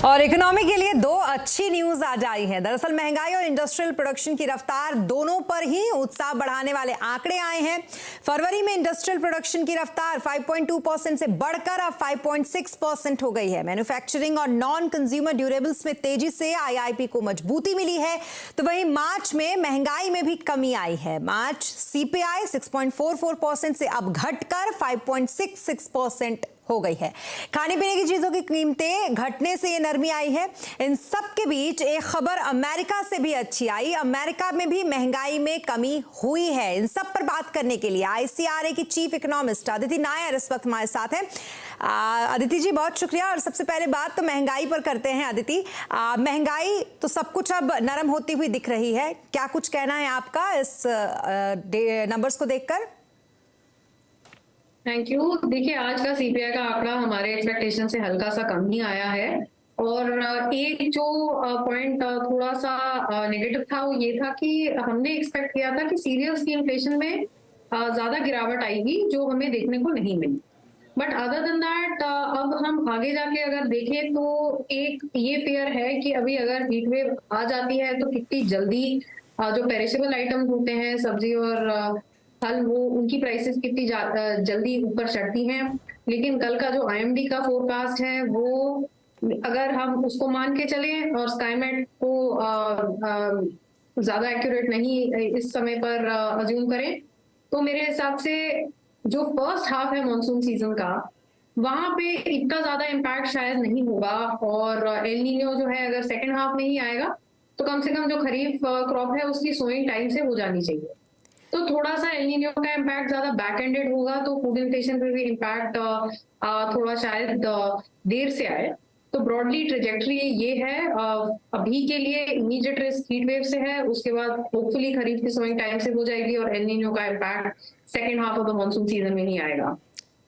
और इकोनॉमी के लिए दो अच्छी न्यूज आज आई है। दरअसल महंगाई और इंडस्ट्रियल प्रोडक्शन की रफ्तार दोनों पर ही उत्साह बढ़ाने वाले आंकड़े आए हैं। फरवरी में इंडस्ट्रियल प्रोडक्शन की रफ्तार 5.2% से बढ़कर अब 5.6% हो गई है। मैन्युफैक्चरिंग और नॉन कंज्यूमर ड्यूरेबल्स में तेजी से आईआईपी को मजबूती मिली है। तो वहीं मार्च में महंगाई में भी कमी आई है। मार्च सीपीआई 6.44% से अब घटकर 5.66% हो गई है। खाने पीने की चीजों की कीमतें घटने से ये नरमी आई है। इन सब के बीच एक खबर अमेरिका से भी अच्छी आई। अमेरिका में भी महंगाई में कमी हुई है। इन सब पर बात करने के लिए आईसीआरए की चीफ इकोनॉमिस्ट अदिति नायर इस वक्त हमारे साथ हैं। अदिति जी बहुत शुक्रिया। और सबसे पहले बात तो महंगाई पर करते हैं। अदिति, महंगाई तो सब कुछ अब नरम होती हुई दिख रही है, क्या कुछ कहना है आपका इस नंबर्स को देखकर? Thank you. देखिए, आज का सीपीआई का आंकड़ा हमारे एक्सपेक्टेशन से हल्का सा कम ही आया है। और एक जो पॉइंट थोड़ा सा नेगेटिव था वो ये था कि हमने एक्सपेक्ट किया था कि सीरियल्स की इन्फ्लेशन में ज्यादा गिरावट आएगी, जो हमें देखने को नहीं मिली। बट अदर देन दैट अब हम आगे जाके अगर देखें तो एक ये फेयर है कि अभी अगर हीट वेव आ जाती है तो कितनी जल्दी जो पेरिशेबल आइटम्स होते हैं, सब्जी और फल, वो उनकी प्राइसेस कितनी जल्दी ऊपर चढ़ती हैं। लेकिन कल का जो आईएमडी का फोरकास्ट है वो अगर हम उसको मान के चलें और स्काईमेट को ज्यादा एक्यूरेट नहीं इस समय पर अज्यूम करें, तो मेरे हिसाब से जो फर्स्ट हाफ है मॉनसून सीजन का, वहां पे इतना ज्यादा इम्पैक्ट शायद नहीं होगा। और एल नीनो जो है अगर सेकेंड हाफ में ही आएगा तो कम से कम जो खरीफ क्रॉप है उसकी सोइंग टाइम से हो जानी चाहिए। तो थोड़ा सा एल नीनो का इम्पैक्ट ज्यादा बैक एंडेड होगा, तो फूड इन्फ्लेशन पे भी इम्पैक्ट थोड़ा शायद देर से आए। तो ब्रॉडली ट्रेजेक्टरी ये है। अभी के लिए इमीडिएट रिस्क हीट वेव से है, उसके बाद होपफुली खरीफ की सोइंग टाइम से हो जाएगी और एल नीनो का impact second half of the monsoon season में ही आएगा।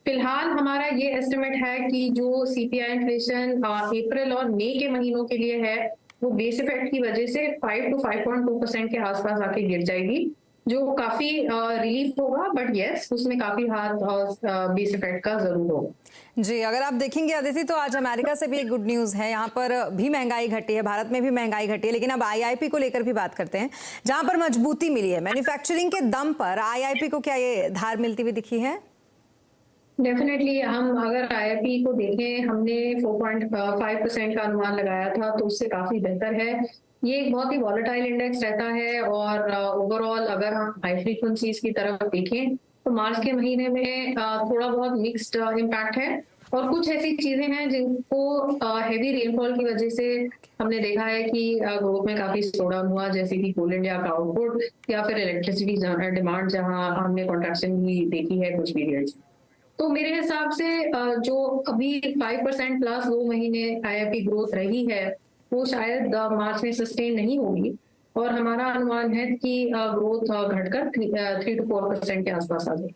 फिलहाल हमारा ये एस्टिमेट है कि जो सीपीआई इन्फ्लेशन अप्रैल और मई के महीनों के लिए है वो बेस इफेक्ट की वजह से 5 to 5.2% के आसपास आके गिर जाएगी, जो काफी रिलीफ होगा। बट यस, उसमें काफी हाथ बेस इफेक्ट का जरूर होगा। जी, अगर आप देखेंगे अदिति तो आज अमेरिका से भी एक गुड न्यूज़ है। यहाँ पर भी महंगाई घटी है, भारत में भी महंगाई घटी है। लेकिन अब आईआईपी को लेकर भी बात करते हैं, जहाँ पर मजबूती मिली है। मैन्युफैक्चरिंग के दम पर आईआईपी को क्या ये धार मिलती हुई दिखी है? डेफिनेटली। हम अगर आईआईपी को देखें, हमने 4.5% का अनुमान लगाया था, तो उससे काफी बेहतर है। ये एक बहुत ही वॉलेटाइल इंडेक्स रहता है और ओवरऑल अगर हम हाई फ्रीक्वेंसीज की तरफ देखें तो मार्च के महीने में थोड़ा बहुत मिक्स्ड इम्पैक्ट है। और कुछ ऐसी चीजें हैं जिनको हेवी रेनफॉल की वजह से हमने देखा है कि ग्रोथ में काफी स्लो डाउन हुआ, जैसे कि कोल इंडिया का आउटपुट या फिर इलेक्ट्रिसिटी डिमांड, जहां हमने कॉन्ट्रैक्शन भी देखी है कुछ पीरियड्स। तो मेरे हिसाब से जो अभी 5% प्लस 2 महीने आईआईपी ग्रोथ रही है वो शायद मार्च में सस्टेन नहीं होगी। और हमारा अनुमान है कि ग्रोथ घटकर 3 to 4% के आसपास आ जाए।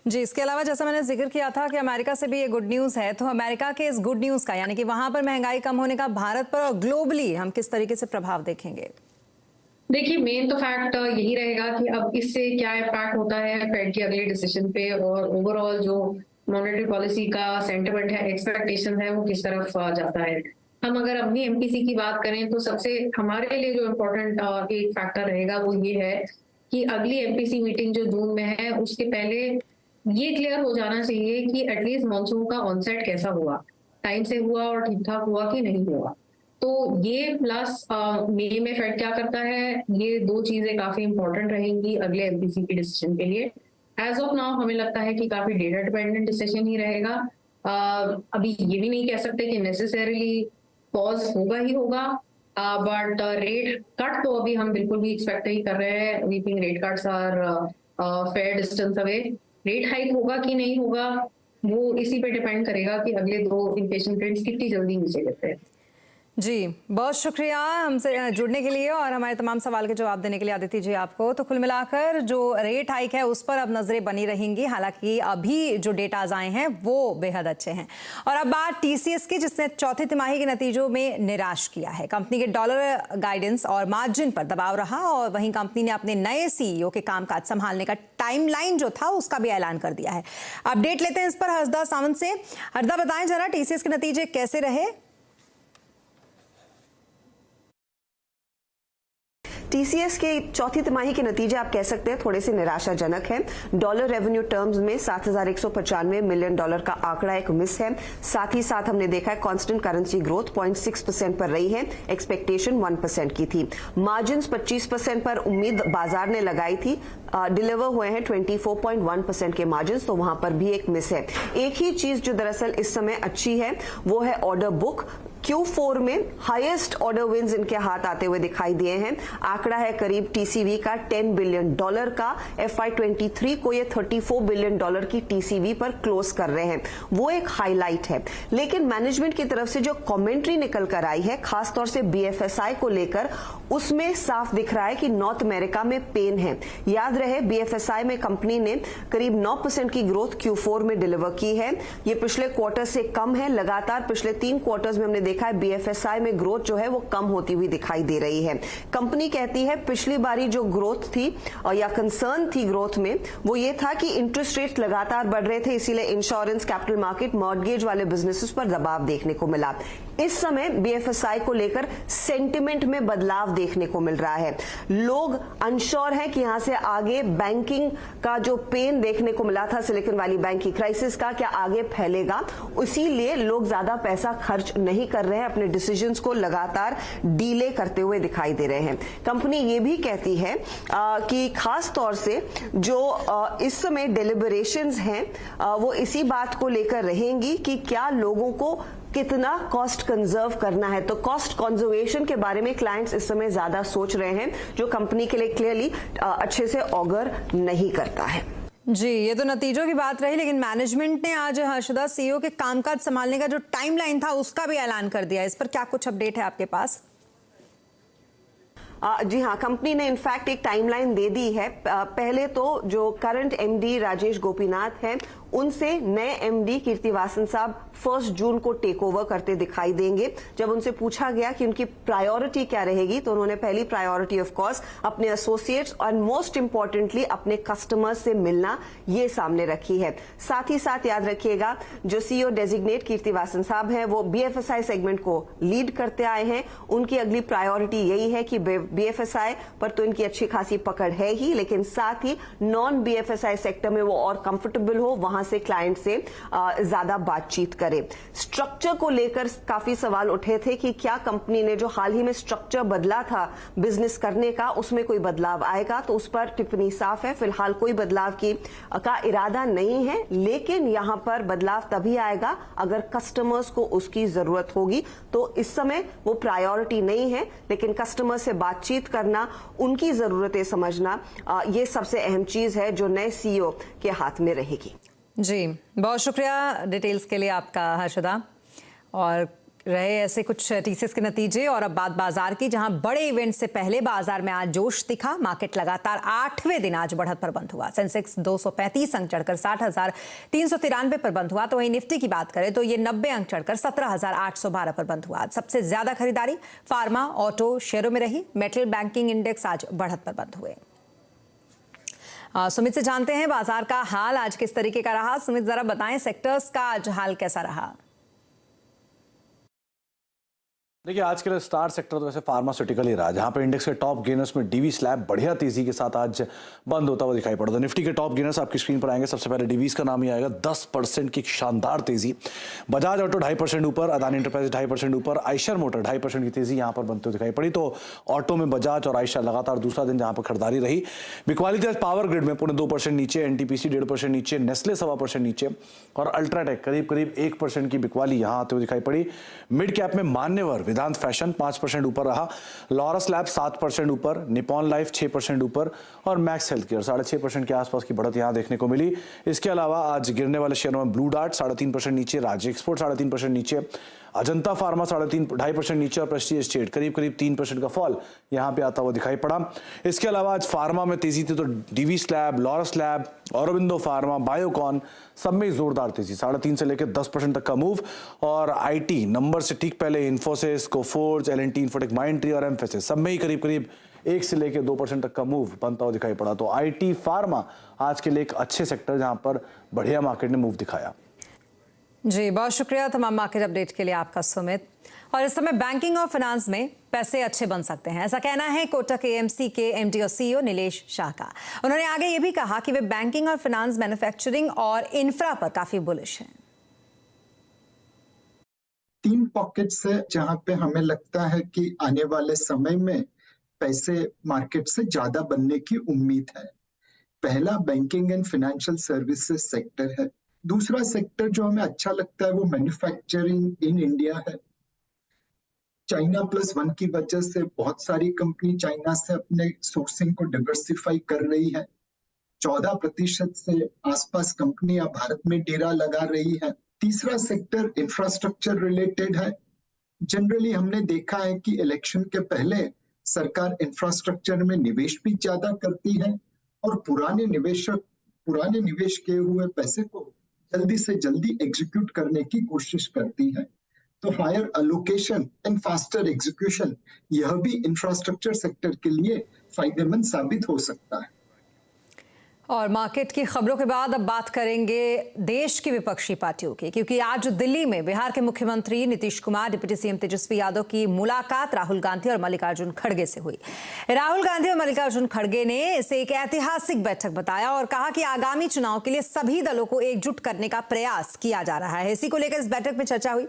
जी, इसके अलावा जैसा मैंने जिक्र किया था कि अमेरिका से भी ये गुड न्यूज़ है, तो अमेरिका के इस गुड न्यूज़ का, यानी कि वहां पर महंगाई कम होने का भारत पर और ग्लोबली हम किस तरीके से प्रभाव देखेंगे? देखिए, मेन तो फैक्ट यही रहेगा कि अब इससे क्या इम्पैक्ट होता है फेड के अगले डिसीजन पे, और ओवरऑल जो मॉनेटरी पॉलिसी का सेंटिमेंट है, एक्सपेक्टेशन है, वो किस तरफ जाता है। हम अगर अपनी एमपीसी की बात करें तो सबसे हमारे लिए जो इम्पोर्टेंट एक फैक्टर रहेगा वो ये है कि अगली एमपीसी मीटिंग जो जून में है उसके पहले ये क्लियर हो जाना चाहिए कि एटलीस्ट मॉनसून का ऑनसेट कैसा हुआ, टाइम से हुआ और ठीक ठाक हुआ कि नहीं हुआ। तो ये प्लस मई में फेड क्या करता है, ये दो चीजें काफी इंपॉर्टेंट रहेंगी अगले एमपीसी के डिसीजन के लिए। एज ऑफ नाउ हमें लगता है कि काफी डेटा डिपेंडेंट डिसीजन ही रहेगा। अभी ये भी नहीं कह सकते कि नेसेसरीली पॉज होगा ही होगा, बट रेट कट तो अभी हम बिल्कुल भी एक्सपेक्ट नहीं कर रहे हैं। We think rate cuts are fair distance away. Rate hike होगा कि नहीं होगा वो इसी पे डिपेंड करेगा कि अगले दो इन्फ्लेशन ट्रेंड्स कितनी जल्दी नीचे गिरते हैं। जी, बहुत शुक्रिया हमसे जुड़ने के लिए और हमारे तमाम सवाल के जवाब देने के लिए अदिति जी आपको। तो कुल मिलाकर जो रेट हाइक है उस पर अब नजरें बनी रहेंगी। हालांकि अभी जो डेटाज आए हैं वो बेहद अच्छे हैं। और अब बात टीसीएस की, जिसने चौथी तिमाही के नतीजों में निराश किया है। कंपनी के डॉलर गाइडेंस और मार्जिन पर दबाव रहा और वहीं कंपनी ने अपने नए सीईओ के कामकाज संभालने का टाइमलाइन जो था उसका भी ऐलान कर दिया है। अपडेट लेते हैं इस पर हर्षदा सावंत से। हर्षदा, बताएं जरा टीसीएस के नतीजे कैसे रहे? टीसीएस के चौथी तिमाही के नतीजे आप कह सकते हैं थोड़े से निराशाजनक हैं। डॉलर रेवेन्यू टर्म्स में $7,195 मिलियन का आंकड़ा एक मिस है। साथ ही साथ हमने देखा है कांस्टेंट करेंसी ग्रोथ 0.6% पर रही है, एक्सपेक्टेशन 1% की थी। मार्जिन्स 25% पर उम्मीद बाजार ने लगाई थी, डिलीवर हुए हैं 24.1% के मार्जिन्स, तो वहां पर भी एक मिस है। एक ही चीज जो दरअसल इस समय अच्छी है वो है ऑर्डर बुक। Q4 में हाईएस्ट ऑर्डर विन्स इनके हाथ आते हुए दिखाई दिए हैं। आंकड़ा है करीब टीसीवी का $10 बिलियन का। FY23 को ये $34 बिलियन की टीसीवी पर क्लोज कर रहे हैं, वो एक हाईलाइट है। लेकिन मैनेजमेंट की तरफ से जो कमेंट्री निकल कर आई है खासतौर से BFSI को लेकर, उसमें साफ दिख रहा है कि नॉर्थ अमेरिका में पेन है। याद रहे BFSI में कंपनी ने करीब 9% की ग्रोथ Q4 में डिलीवर की है। ये पिछले क्वार्टर से कम है। लगातार पिछले 3 क्वार्टर्स में हमने देखा है BFSI में ग्रोथ जो है वो कम होती हुई दिखाई दे रही है। कंपनी कहती है पिछली बारी जो ग्रोथ थी या कंसर्न थी ग्रोथ में वो ये था कि इंटरेस्ट रेट लगातार बढ़ रहे थे, इसीलिए इंश्योरेंस, कैपिटल मार्केट, मॉर्गेज वाले बिजनेसेस पर दबाव देखने को मिला। इस समय BFSI को लेकर सेंटिमेंट में बदलाव देखने को मिल रहा है। लोग अनश्योर हैं कि यहां से आगे बैंकिंग का जो पेन देखने को मिला था सिलिकॉन वैली बैंक की क्राइसिस का, क्या आगे फैलेगा, इसीलिए लोग ज्यादा पैसा खर्च नहीं कर रहे हैं, अपने डिसीजंस को लगातार डीले करते हुए दिखाई दे रहे हैं। कंपनी ये भी कहती है कि खास तौर से जो इस समय डेलिबरेशंस हैं वो इसी बात को लेकर रहेंगी कि क्या लोगों को कितना कॉस्ट कंजर्व करना है। तो कॉस्ट कंजर्वेशन के बारे में क्लाइंट्स इस समय ज्यादा सोच रहे हैं, जो कंपनी के लिए क्लियरली अच्छे से ऑगर नहीं करता है। जी, ये तो नतीजों की बात रही, लेकिन मैनेजमेंट ने आज हर्षदा CEO के कामकाज संभालने का जो टाइमलाइन था उसका भी ऐलान कर दिया। इस पर क्या कुछ अपडेट है आपके पास? जी हाँ, कंपनी ने इनफैक्ट एक टाइमलाइन दे दी है। पहले तो जो करंट MD राजेश गोपीनाथ हैं उनसे नए MD कीर्तिवासन साहब 1 जून को टेक ओवर करते दिखाई देंगे। जब उनसे पूछा गया कि उनकी प्रायोरिटी क्या रहेगी तो उन्होंने पहली प्रायोरिटी ऑफ कोर्स अपने एसोसिएट्स और मोस्ट इंपॉर्टेंटली अपने कस्टमर्स से मिलना ये सामने रखी है। साथ ही साथ याद रखिएगा जो CEO डेजिग्नेट कीर्तिवासन साहब हैं वो BFSI सेगमेंट को लीड करते आए हैं। उनकी अगली प्रायोरिटी यही है कि BFSI पर तो इनकी अच्छी खासी पकड़ है ही, लेकिन साथ ही नॉन BFSI सेक्टर में वो और कंफर्टेबल हो, वहां से क्लाइंट से ज्यादा बातचीत करे। स्ट्रक्चर को लेकर काफी सवाल उठे थे कि क्या कंपनी ने जो हाल ही में स्ट्रक्चर बदला था बिजनेस करने का उसमें कोई बदलाव आएगा, तो उस पर टिप्पणी साफ है, फिलहाल कोई बदलाव का इरादा नहीं है। लेकिन यहां पर बदलाव तभी आएगा अगर कस्टमर्स को उसकी जरूरत होगी। तो इस समय वो प्रायोरिटी नहीं है, लेकिन कस्टमर से बातचीत करना, उनकी जरूरतें समझना, ये सबसे अहम चीज है जो नए CEO के हाथ में रहेगी। जी, बहुत शुक्रिया डिटेल्स के लिए आपका हर्षदा। और रहे ऐसे कुछ टीसीएस के नतीजे। और अब बात बाजार की, जहां बड़े इवेंट से पहले बाजार में आज जोश दिखा। मार्केट लगातार 8वें दिन आज बढ़त पर बंद हुआ। सेंसेक्स 235 अंक चढ़कर 60,393 पर बंद हुआ। तो वहीं निफ्टी की बात करें तो ये 90 अंक चढ़कर 17,812 पर बंद हुआ। सबसे ज्यादा खरीदारी फार्मा, ऑटो शेयरों में रही। मेटल, बैंकिंग इंडेक्स आज बढ़त पर बंद हुए। सुमित से जानते हैं बाजार का हाल आज किस तरीके का रहा। सुमित, जरा बताएं सेक्टर्स का आज हाल कैसा रहा? देखिए, आज के लिए स्टार सेक्टर तो वैसे फार्मास्यूटिकल ही रहा, जहां पर इंडेक्स के टॉप गेनर्स में डीवी स्लैब बढ़िया तेजी के साथ आज बंद होता हुआ दिखाई पड़ा। तो निफ्टी के टॉप गेनर्स आपकी स्क्रीन पर आएंगे। सबसे पहले डीवीज का नाम ही आएगा, 10% की शानदार तेजी। बजाज ऑटो 2.5% ऊपर, अदानी एंटरप्राइज 2.5% ऊपर, आयशर मोटर 2.5% की तेजी यहां पर बनते हुए दिखाई पड़ी। तो ऑटो में बजाज और आयशर लगातार दूसरा दिन जहां पर खरीदारी रही। बिकवाली थी पावर ग्रिड में 2.5% नीचे, एनटीपीसी 1.5% नीचे, नेस्ले 1.25% नीचे और अल्ट्राटेक करीब 1% की बिकवाली यहां आते हुए दिखाई पड़ी। मिड कैप में मान्यवर वेदांत फैशन 5% ऊपर रहा। लॉरस लैब 7% ऊपर, निपॉन लाइफ 6% ऊपर और मैक्स हेल्थ केयर 6.5% के आसपास की बढ़त यहां देखने को मिली। इसके अलावा आज गिरने वाले शेयरों में ब्लू डार्ट 3.5% नीचे, राज्य एक्सपोर्ट 3.5% नीचे, अजंता फार्मा 2.5% नीचे और प्रेस्टीज एस्टेट करीब 3% का फॉल यहां पे आता हुआ दिखाई पड़ा। इसके अलावा आज फार्मा में तेजी थी तो Divi's lab, Laurus lab, Aurobindo pharma, Biocon सब में जोरदार तेजी 3.5 से लेकर 10% तक का मूव। और आईटी नंबर से ठीक पहले इन्फोसिस, कोफोर्ज, एलएनटी, इन्फोटेक, माइंडट्री और एम्फेसिस सब में ही करीब 1 से लेकर 2% तक का मूव बनता हुआ दिखाई पड़ा। तो आईटी फार्मा आज के लिए एक अच्छे सेक्टर जहां पर बढ़िया मार्केट ने मूव दिखाया। जी, बहुत शुक्रिया तमाम मार्केट अपडेट के लिए आपका सुमित। और इस समय बैंकिंग और फाइनेंस में पैसे अच्छे बन सकते हैं, ऐसा कहना है कोटक एएमसी के एमडी और सीईओ नीलेश शाह का। उन्होंने आगे ये भी कहा कि वे बैंकिंग और फाइनेंस, मैन्युफैक्चरिंग और इंफ्रा पर काफी बुलिश हैं। 3 पॉकेट्स है जहां पे हमें लगता है कि आने वाले समय में पैसे मार्केट से ज्यादा बनने की उम्मीद है। पहला banking and financial services sector है। दूसरा सेक्टर जो हमें अच्छा लगता है वो मैन्युफैक्चरिंग इन इंडिया है। चाइना प्लस 1 की वजह से बहुत सारी कंपनी चाइना से अपने सोर्सिंग को डाइवर्सिफाई कर रही है। 14% से आसपास कंपनियां भारत में डेरा लगा रही है। तीसरा सेक्टर इंफ्रास्ट्रक्चर रिलेटेड है। जनरली हमने देखा है कि इलेक्शन के पहले सरकार इंफ्रास्ट्रक्चर में निवेश भी ज्यादा करती है और पुराने निवेश किए हुए पैसे को जल्दी से जल्दी एग्जीक्यूट करने की कोशिश करती है। तो higher allocation and faster execution यह भी इंफ्रास्ट्रक्चर सेक्टर के लिए फायदेमंद साबित हो सकता है। और मार्केट की खबरों के बाद अब बात करेंगे देश की विपक्षी पार्टियों की, क्योंकि आज दिल्ली में बिहार के मुख्यमंत्री नीतीश कुमार, डिप्टी सीएम तेजस्वी यादव की मुलाकात राहुल गांधी और मल्लिकार्जुन खड़गे से हुई। राहुल गांधी और मल्लिकार्जुन खड़गे ने इसे एक ऐतिहासिक बैठक बताया और कहा कि आगामी चुनाव के लिए सभी दलों को एकजुट करने का प्रयास किया जा रहा है। इसी को लेकर इस बैठक में चर्चा हुई।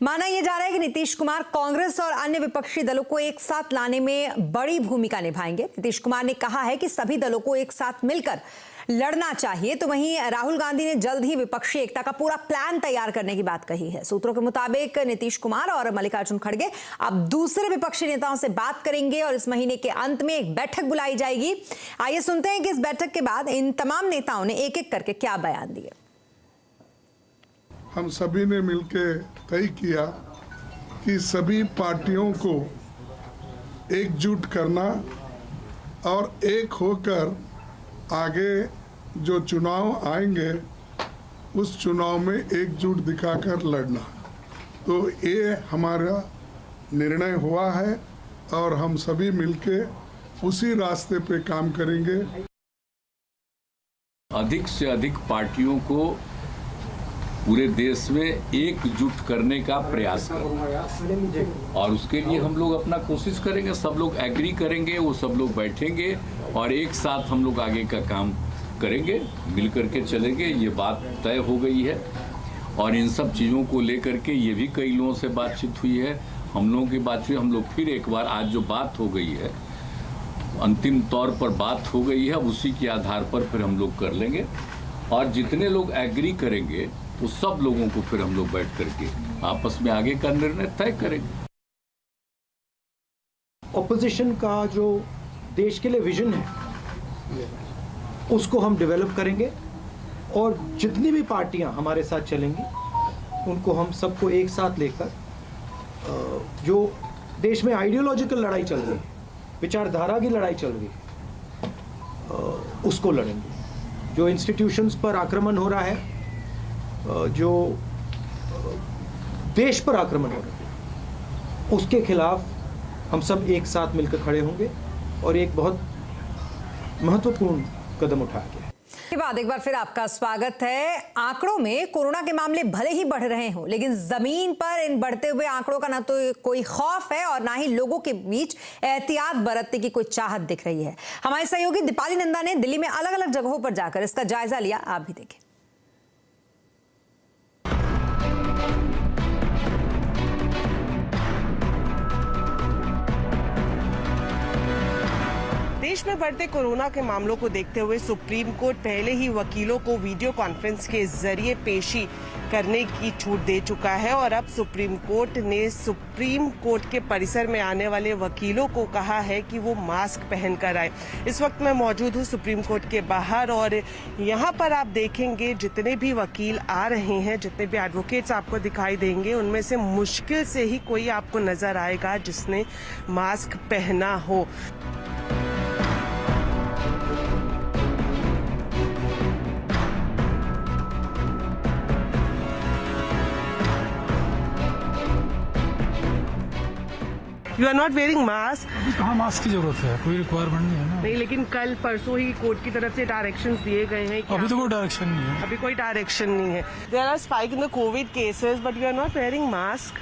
माना यह जा रहा है कि नीतीश कुमार कांग्रेस और अन्य विपक्षी दलों को एक साथ लाने में बड़ी भूमिका निभाएंगे। नीतीश कुमार ने कहा है कि सभी दलों को एक साथ मिलकर लड़ना चाहिए। तो वहीं राहुल गांधी ने जल्द ही विपक्षी एकता का पूरा प्लान तैयार करने की बात कही है। सूत्रों के मुताबिक नीतीश कुमार और मल्लिकार्जुन खड़गे अब दूसरे विपक्षी नेताओं से बात करेंगे और इस महीने के अंत में एक बैठक बुलाई जाएगी। आइए सुनते हैं कि इस बैठक के बाद इन तमाम नेताओं ने एक एक करके क्या बयान दिए। हम सभी ने मिलकर तय किया कि सभी पार्टियों को एकजुट करना और एक होकर आगे जो चुनाव आएंगे उस चुनाव में एकजुट दिखाकर लड़ना। तो ये हमारा निर्णय हुआ है और हम सभी मिलके उसी रास्ते पे काम करेंगे। अधिक से अधिक पार्टियों को पूरे देश में एकजुट करने का प्रयास करें और उसके लिए हम लोग अपना कोशिश करेंगे। सब लोग एग्री करेंगे, वो सब लोग बैठेंगे और एक साथ हम लोग आगे का काम करेंगे, मिल करके चलेंगे। ये बात तय हो गई है और इन सब चीज़ों को लेकर के ये भी कई लोगों से बातचीत हुई है, हम लोगों की बात हुई। हम लोग फिर एक बार आज जो बात हो गई है, अंतिम तौर पर बात हो गई है, उसी के आधार पर फिर हम लोग कर लेंगे और जितने लोग एग्री करेंगे तो सब लोगों को फिर हम लोग बैठ करके आपस में आगे का निर्णय तय करेंगे। ऑपोजिशन का जो देश के लिए विजन है उसको हम डेवलप करेंगे और जितनी भी पार्टियां हमारे साथ चलेंगी उनको हम सबको एक साथ लेकर जो देश में आइडियोलॉजिकल लड़ाई चल रही है, विचारधारा की लड़ाई चल रही है, उसको लड़ेंगे। जो इंस्टीट्यूशंस पर आक्रमण हो रहा है, जो देश पर आक्रमण हो रहा है, उसके खिलाफ हम सब एक साथ मिलकर खड़े होंगे और एक बहुत महत्वपूर्ण कदम उठाया गया है। के बाद एक बार फिर आपका स्वागत है। आंकड़ों में कोरोना के मामले भले ही बढ़ रहे हों, लेकिन जमीन पर इन बढ़ते हुए आंकड़ों का ना तो कोई खौफ है और ना ही लोगों के बीच एहतियात बरतने की कोई चाहत दिख रही है। हमारे सहयोगी दीपाली नंदा ने दिल्ली में अलग अलग जगहों पर जाकर इसका जायजा लिया, आप भी देखें। देश में बढ़ते कोरोना के मामलों को देखते हुए सुप्रीम कोर्ट पहले ही वकीलों को वीडियो कॉन्फ्रेंस के जरिए पेशी करने की छूट दे चुका है और अब सुप्रीम कोर्ट ने सुप्रीम कोर्ट के परिसर में आने वाले वकीलों को कहा है कि वो मास्क पहनकर आए। इस वक्त मैं मौजूद हूँ सुप्रीम कोर्ट के बाहर और यहाँ पर आप देखेंगे जितने भी वकील आ रहे हैं, जितने भी एडवोकेट्स आपको दिखाई देंगे, उनमें से मुश्किल से ही कोई आपको नजर आएगा जिसने मास्क पहना हो। You are not wearing mask. कहाँ मास्क की जरूरत है, कोई रिक्वायरमेंट नहीं है ना। नहीं, लेकिन कल परसों ही कोर्ट की तरफ से डायरेक्शंस दिए गए हैं। अभी तो कोई डायरेक्शन नहीं है। अभी कोई डायरेक्शन नहीं है। There are spike in the covid cases but you are not wearing mask.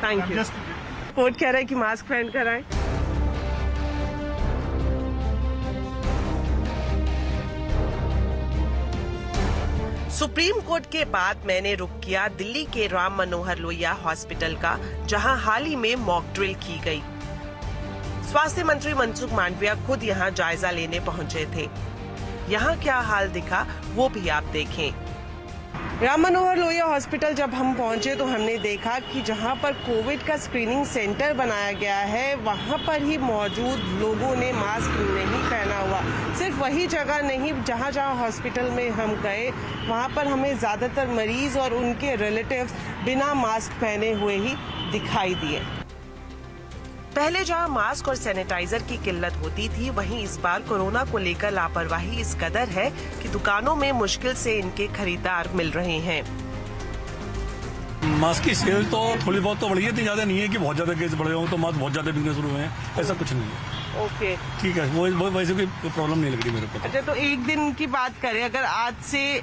Thank you. Court कह रहा है कि मास्क पहन कर आए। सुप्रीम कोर्ट के बाद मैंने रुख किया दिल्ली के राम मनोहर लोहिया हॉस्पिटल का, जहां हाल ही में मॉक ड्रिल की गई। स्वास्थ्य मंत्री मनसुख मांडविया खुद यहां जायजा लेने पहुंचे थे। यहां क्या हाल दिखा वो भी आप देखें। राम मनोहर लोहिया हॉस्पिटल जब हम पहुंचे तो हमने देखा कि जहां पर कोविड का स्क्रीनिंग सेंटर बनाया गया है, वहां पर ही मौजूद लोगों ने मास्क नहीं पहना हुआ। सिर्फ वही जगह नहीं, जहां जहां हॉस्पिटल में हम गए वहां पर हमें ज्यादातर मरीज और उनके रिलेटिव्स बिना मास्क पहने हुए ही दिखाई दिए। पहले जहां मास्क और सैनिटाइजर की किल्लत होती थी, वहीं इस बार कोरोना को लेकर लापरवाही इस कदर है कि दुकानों में मुश्किल से इनके खरीदार मिल रहे हैं। मास्क की सेल तो थोड़ी बहुत तो बढ़ी है, इतनी ज्यादा नहीं है कि बहुत ज्यादा केस बढ़े हों तो मास्क बहुत ज्यादा बिकने शुरू हुए हैं, ऐसा कुछ नहीं है। ओके, ठीक है, वो वैसे कोई प्रॉब्लम नहीं लग रही मेरे को। अच्छा, तो एक दिन की बात करें, अगर आज से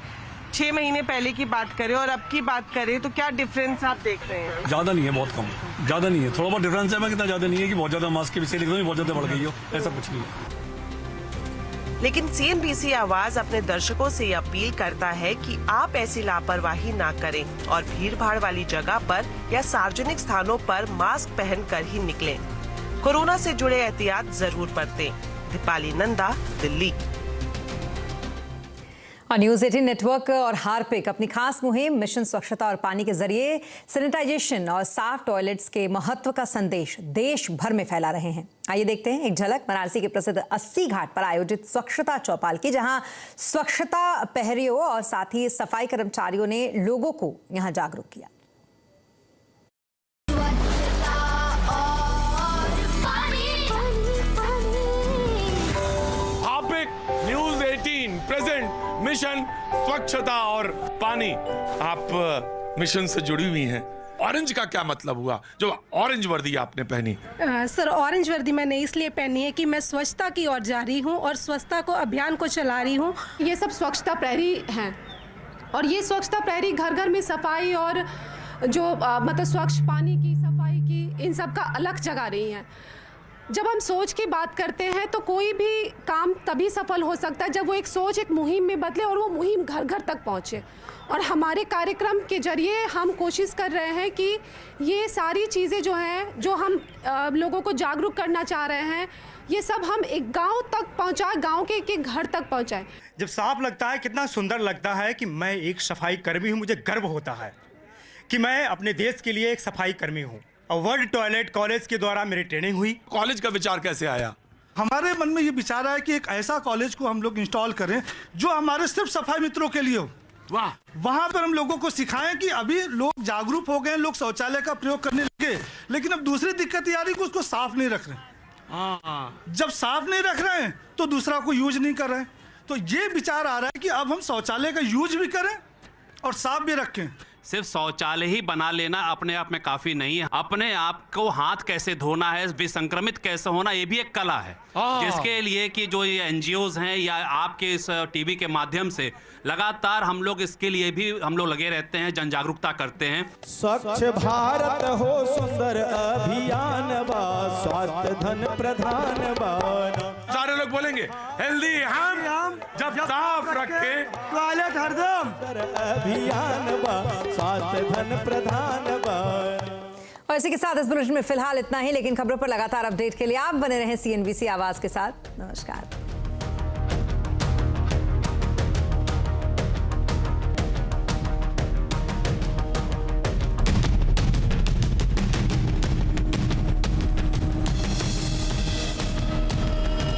6 महीने पहले की बात करें और अब की बात करें तो क्या डिफरेंस आप देख रहे हैं? ज्यादा नहीं है, बहुत कम, ज्यादा नहीं है, थोड़ा बहुत डिफरेंस है, मैं कितना ज्यादा नहीं है कि बहुत ज्यादा मास्क की सेल एकदम बहुत ज्यादा बढ़ गई हो, ऐसा कुछ नहीं है। लेकिन CNBC आवाज अपने दर्शकों से अपील करता है कि आप ऐसी लापरवाही ना करें और भीड़ भाड़ वाली जगह पर या सार्वजनिक स्थानों पर मास्क पहनकर ही निकलें। कोरोना से जुड़े एहतियात जरूर बरतें। दीपाली नंदा, दिल्ली। न्यूज़ 18 नेटवर्क और हार्पिक अपनी खास मुहिम मिशन स्वच्छता और पानी के जरिए सैनिटाइजेशन और साफ टॉयलेट्स के महत्व का संदेश देश भर में फैला रहे हैं। आइए देखते हैं एक झलक वाराणसी के प्रसिद्ध 80 घाट पर आयोजित स्वच्छता चौपाल की, जहां स्वच्छता पहरियों और साथ ही सफाई कर्मचारियों ने लोगों को यहां जागरूक किया। न्यूज़ 18 प्रेजेंट मिशन स्वच्छता और पानी। आप मिशन से जुड़ी हुई हैं। ऑरेंज का क्या मतलब हुआ, जो ऑरेंज वर्दी आपने पहनी? सर, ऑरेंज वर्दी मैंने इसलिए पहनी है कि मैं स्वच्छता की ओर जा रही हूँ और स्वच्छता को अभियान को चला रही हूँ। ये सब स्वच्छता प्रहरी हैं और ये स्वच्छता प्रहरी घर घर में सफाई और जो मतलब स्वच्छ पानी की, सफाई की, इन सब का अलग जगा रही हैं। जब हम सोच की बात करते हैं तो कोई भी काम तभी सफल हो सकता है जब वो एक सोच एक मुहिम में बदले और वो मुहिम घर घर तक पहुंचे। और हमारे कार्यक्रम के जरिए हम कोशिश कर रहे हैं कि ये सारी चीज़ें जो हैं, जो हम लोगों को जागरूक करना चाह रहे हैं, ये सब हम एक गांव तक पहुंचाएं, गांव के एक घर तक पहुंचाएं। जब साफ लगता है, कितना सुंदर लगता है कि मैं एक सफाई कर्मी हूँ। मुझे गर्व होता है कि मैं अपने देश के लिए एक सफाई कर्मी हूँ। और वर्ल्ड टॉयलेट कॉलेज के द्वारा मेरी ट्रेनिंग हुई। कॉलेज का विचार कैसे आया? हमारे मन में ये विचार आया कि एक ऐसा कॉलेज को हम लोग इंस्टॉल करें जो हमारे सिर्फ सफाई मित्रों के लिए हो। वाह! वहां पर हम लोगों को सिखाएं कि अभी लोग जागरूक हो गए, लोग शौचालय का प्रयोग करने लगे, लेकिन अब दूसरी दिक्कत ये आ रही कि उसको साफ नहीं रख रहे। जब साफ नहीं रख रहे हैं तो दूसरा को यूज नहीं कर रहे हैं। तो ये विचार आ रहा है कि अब हम शौचालय का यूज भी करें और साफ भी रखें। सिर्फ शौचालय ही बना लेना अपने आप में काफी नहीं है। अपने आप को हाथ कैसे धोना है, विसंक्रमित कैसे होना, ये भी एक कला है, जिसके लिए कि जो ये NGOs हैं या आपके इस टीवी के माध्यम से लगातार हम लोग इसके लिए भी हम लोग लगे रहते हैं, जन जागरूकता करते हैं। स्वच्छ भारत हो सुंदर अभियान बा, स्वास्थ्य धन प्रधान बा। सारे लोग बोलेंगे हेल्दी हम जब साफ रखे टॉयलेट हरदम अभियान बा, स्वास्थ्य धन प्रधान बा। और इसी के साथ इस बुलेटिन में फिलहाल इतना ही, लेकिन खबरों पर लगातार अपडेट के लिए आप बने रहें CNBC आवाज के साथ। नमस्कार।